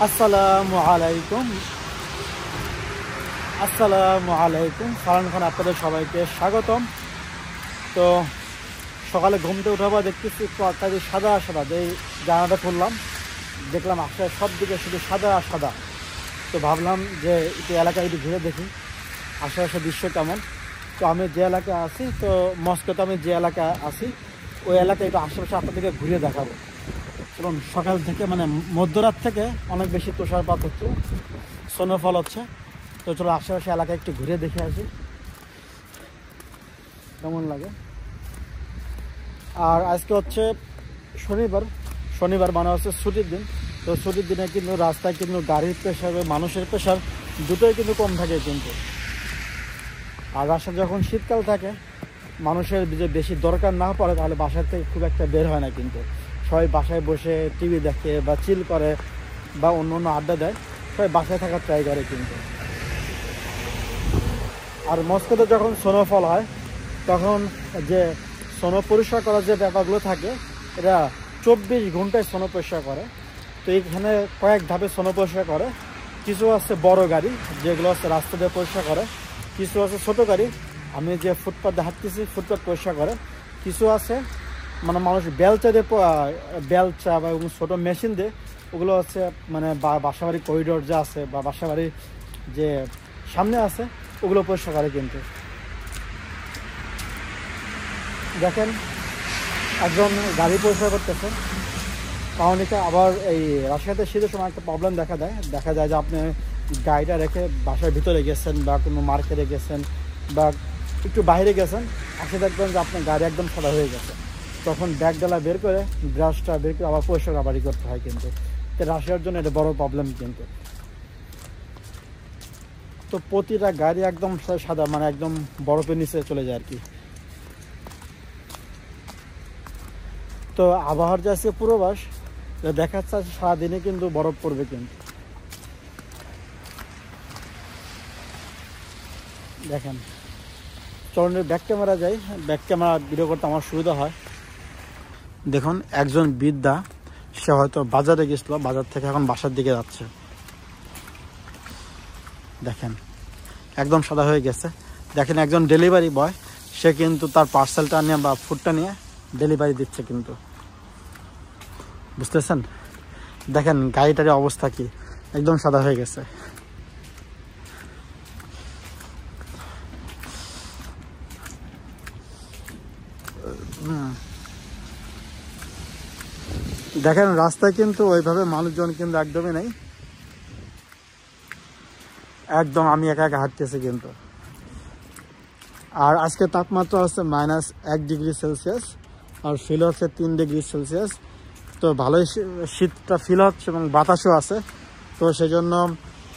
আসসালামু আলাইকুম ফারহান খান, আপনাদের সবাইকে স্বাগতম। তো সকালে ঘুমতে উঠার পর দেখতেছি একটু আকাশে সাদা সাদা, যে জানাটা খুললাম দেখলাম আকাশের সব দিকে শুধু সাদা সাদা। তো ভাবলাম যে একটু এলাকায় একটু ঘুরে দেখি আশেপাশে দৃশ্য কেমন। তো আমি যে এলাকায় আছি, তো মস্কোতে আমি যে এলাকায় আছি ওই এলাকায় একটু আশেপাশে আপনাদেরকে ঘুরে দেখাবো। এবং সকাল থেকে মানে মধ্যরাত থেকে অনেক বেশি তুষারপাত হচ্ছে, স্নোফল হচ্ছে। তো চলো আশেপাশে এলাকায় একটু ঘুরে দেখে আসি কেমন লাগে। আর আজকে হচ্ছে শনিবার মানে হচ্ছে ছুটির দিন। তো ছুটির দিনে কিন্তু রাস্তায় কিন্তু গাড়ির প্রেশার, মানুষের প্রেশার দুটোই কিন্তু কম থাকে কিন্তু। আর রাস্তায় যখন শীতকাল থাকে, মানুষের যে বেশি দরকার না পড়ে তাহলে বাসার থেকে খুব একটা বের হয় না কিন্তু। সবাই বাসায় বসে টিভি দেখে বা চিল করে বা অন্য অন্য আড্ডা দেয়, সবাই বাসায় থাকার ট্রাই করে কিন্তু। আর মস্কোতে যখন স্নোফল হয় তখন যে স্নো পরিষ্কার করার যে ব্যাপারগুলো থাকে, এরা 24 ঘন্টায় স্নো পরিষ্কার করে। তো এইখানে কয়েক ধাপে স্নো পরিষ্কার করে। কিছু আছে বড় গাড়ি যেগুলো আছে রাস্তা দিয়ে পরিষ্কার করে, কিছু আছে ছোটো গাড়ি, আমি যে ফুটপাথে হাঁটতেছি ফুটপাথ পরিষ্কার করে, কিছু আছে মানে মানুষ বেলচা দিয়ে বেলচা বা ছোটো মেশিন দিয়ে ওগুলো হচ্ছে মানে বাসাবাড়ি করিডোর যে আছে বা বাসাবাড়ির যে সামনে আছে ওগুলো পরিষ্কার করে কিন্তু। দেখেন একজন গাড়ি পরিষ্কার করতেছে। কারণ এটা আবার এই রাশিয়াতে শীতের সময় একটা প্রবলেম দেখা যায় যে আপনি গাড়িটা রেখে বাসার ভিতরে গেছেন বা কোনো মার্কেটে গেছেন বা একটু বাইরে গেছেন, আসে দেখবেন যে আপনার গাড়ি একদম সাদা হয়ে গেছে। তখন ব্যাগডালা বের করে ব্রাশটা বের করে আবার পরিষ্কার আবারই করতে হয় কিন্তু। তো রাশিয়ার জন্য এটা বড় প্রবলেম কিন্তু। তো প্রতিটা গাড়ি একদম সাদা, মানে একদম বরফের নিচে চলে যায় আর কি। তো আবহাওয়ার যে আছে পূর্বাভাস দেখাচ্ছে সারাদিনে কিন্তু বরফ পড়বে কিন্তু। দেখেন চলনের ব্যাক ক্যামেরা যাই, ব্যাক ক্যামেরা ভিডিও করতে আমার সুবিধা হয়। দেখুন একজন বৃদ্ধা, সে হয়তো বাজারে গেছিল, বাজার থেকে এখন বাসার দিকে যাচ্ছে। দেখেন একদম সাদা হয়ে গেছে। দেখেন একজন ডেলিভারি বয়, সে কিন্তু তার পার্সেলটা নিয়ে বা ফুডটা নিয়ে ডেলিভারি দিচ্ছে কিন্তু, বুঝতেছেন? দেখেন গাড়িটার অবস্থা কি, একদম সাদা হয়ে গেছে। দেখেন রাস্তায় কিন্তু ওইভাবে মানুষজন কিন্তু একদমই নেই, একদম আমি একা একা হাঁটতেছি কিন্তু। আর আজকে তাপমাত্রা হচ্ছে -1°C আর ফিল হচ্ছে 3°C। তো ভালোই শীতটা ফিল হচ্ছে এবং বাতাসও আছে। তো সেই জন্য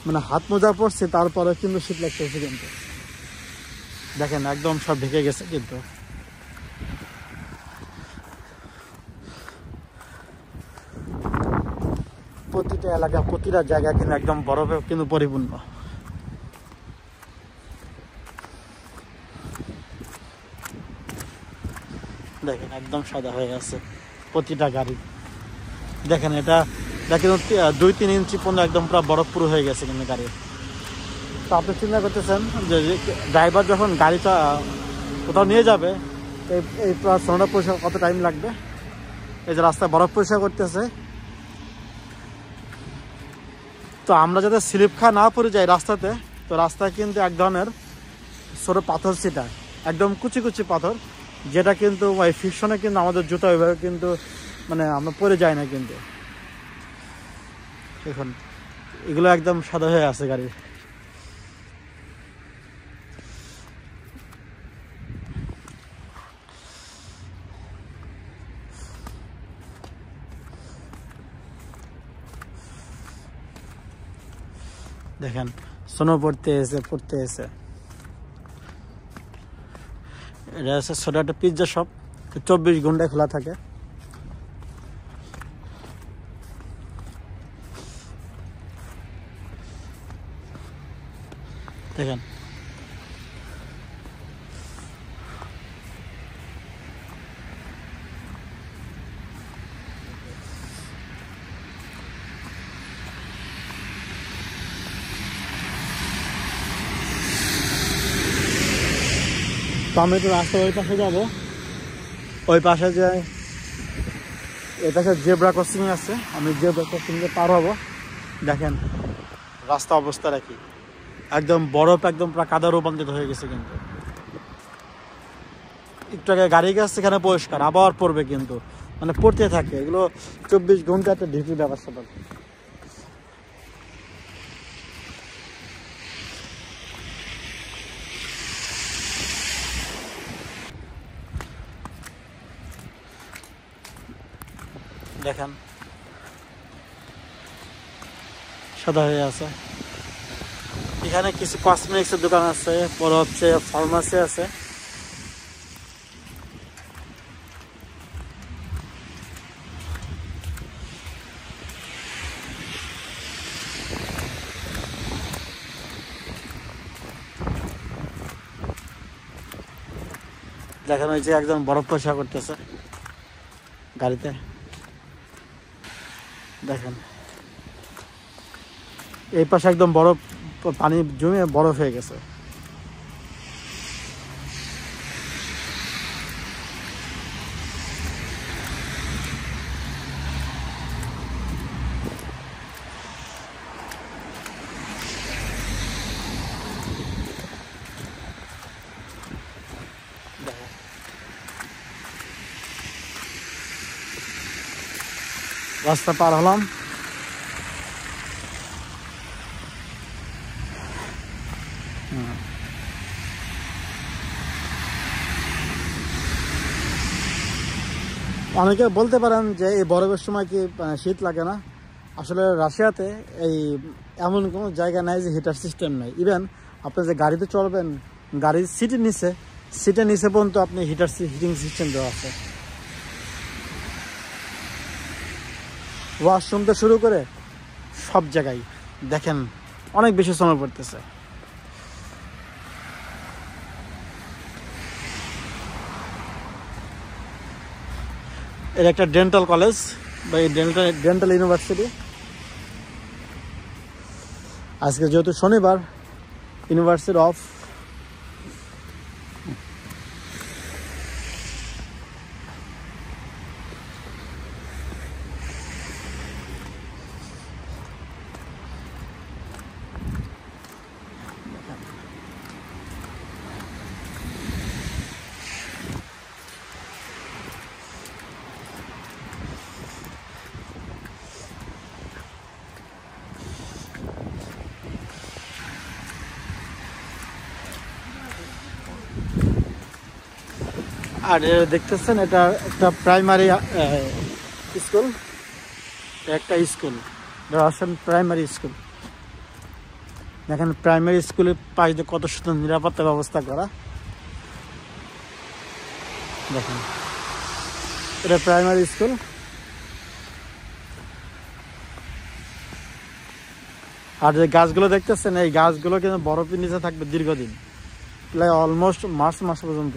মানে হাত মোজা পড়ছে, তারপরে কিন্তু শীত লাগতেছে কিন্তু। দেখেন একদম সব ঢেকে গেছে কিন্তু। প্রতিটা এলাকা প্রতিটা জায়গা কিন্তু একদম বরফে কিন্তু পরিপূর্ণ। দেখেন একদম সাদা হয়ে আছে প্রতিটা গাড়ি। দেখেন এটা দেখেন 2-3 ইঞ্চি পর্যন্ত একদম পুরো বরফ পুরো হয়ে গেছে কিন্তু গাড়ি। তো আপনি চিন্তা করতেছেন যে ড্রাইভার যখন গাড়িটা কোথাও নিয়ে যাবে, এই পুরো স্নোটা পরিষ্কার কত টাইম লাগবে। এই যে রাস্তায় বরফ পরিষ্কার করতেছে, তো আমরা যাতে স্লিপ খা না পড়ে যাই রাস্তাতে, তো রাস্তায় কিন্তু এক ধরনের ছোটো পাথর ছিটা, একদম কুচি কুচি পাথর, যেটা কিন্তু ওই ফিকশনে কিন্তু আমাদের জুতা ওইভাবে কিন্তু মানে আমরা পরে যাই না কিন্তু। এখন এগুলো একদম সাদা হয়ে আছে গাড়ি। দেখেন স্নো পড়তে এসে এটা হচ্ছে ছোটো একটা পিৎজা শপ, 24 ঘন্টায় খোলা থাকে। দেখেন তো আমি একটু রাস্তা ওই পাশে যাবো, ওই পাশে যে এই পাশে জেব্রা ক্রসিং আছে, আমি জেব্রা ক্রসিংয়ে পার হবো। দেখেন রাস্তা অবস্থা রাখি, একদম বরফ একদম পুরো কাদা রূপান্তরিত হয়ে গেছে। কিন্তু একটু আগে গাড়ি গেছে এখানে পরিষ্কার, আবার পড়বে কিন্তু, মানে পড়তে থাকে এগুলো 24 ঘন্টা একটা ডিউটির ব্যাপার স্যাপার। দেখেন সাদা হয়ে আছে। এখানে কিছু কসমেটিক্সের দোকান আছে, বড় হচ্ছে ফার্মাসি আছে। দেখেন ওই যে একজন বরফ পরিষ্কার করতেছে গাড়িতে। দেখেন এই পাশে একদম বরফ, পানি জমে বরফ হয়ে গেছে। রাস্তা পার হলাম, অনেকে বলতে পারেন যে এই বরফের সময় কি শীত লাগে না। আসলে রাশিয়াতে এই এমন কোনো জায়গা নাই যে হিটার সিস্টেম নাই। ইভেন আপনি যে গাড়িতে চলবেন, গাড়ির সিটের নিচে পর্যন্ত আপনি হিটিং সিস্টেম দেওয়া আছে। ওয়াশরুম থেকে শুরু করে সব জায়গায় দেখেন অনেক বেশি সময় পড়তেছে। এর একটা ডেন্টাল কলেজ বা ডেন্টাল ইউনিভার্সিটি। আজকে যেহেতু শনিবার, ইউনিভার্সিটি অফ। আর দেখতেছেন এটা একটা প্রাইমারি স্কুল, একটা স্কুল রাশিয়ান প্রাইমারি স্কুল। দেখেন প্রাইমারি স্কুলের পাশ দিয়ে কত সুন্দর নিরাপত্তা ব্যবস্থা করা। দেখেন এটা প্রাইমারি স্কুল। আর যে গাছগুলো দেখতেছেন, এই গাছগুলো কিন্তু বরফের নিচে থাকবে দীর্ঘদিন, প্রায় অলমোস্ট মার্চ মাস পর্যন্ত।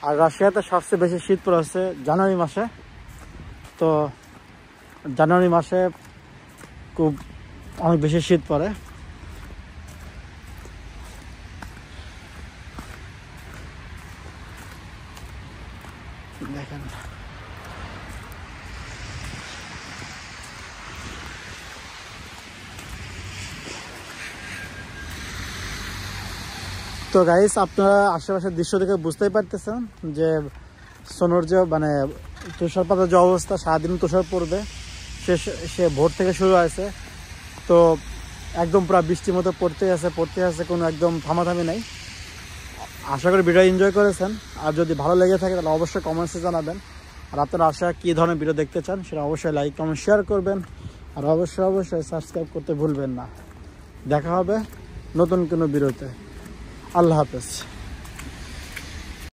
আর রাশিয়াতে সবচেয়ে বেশি শীত পড়েছে জানুয়ারি মাসে। তো জানুয়ারি মাসে খুব অনেক বেশি শীত পড়ে। দেখেন তো গাইস, আপনারা আশেপাশের দৃশ্য দেখে বুঝতেই পারতেছেন যে সোনোর যে মানে তুষারপাতের যে অবস্থা, সারাদিন তুষার পড়বে। সে ভোর থেকে শুরু হয়েছে, তো একদম পুরো বৃষ্টির মতো পড়তে আছে, কোনো একদম থামাথামি নাই। আশা করি ভিডিও এনজয় করেছেন। আর যদি ভালো লেগে থাকে তাহলে অবশ্যই কমেন্টসে জানাবেন। আর আপনারা কী ধরনের ভিডিও দেখতে চান সেটা অবশ্যই লাইক কমেন্ট শেয়ার করবেন। আর অবশ্যই সাবস্ক্রাইব করতে ভুলবেন না। দেখা হবে নতুন কোনো ভিডিওতে। আল্লাহ হাফেজ।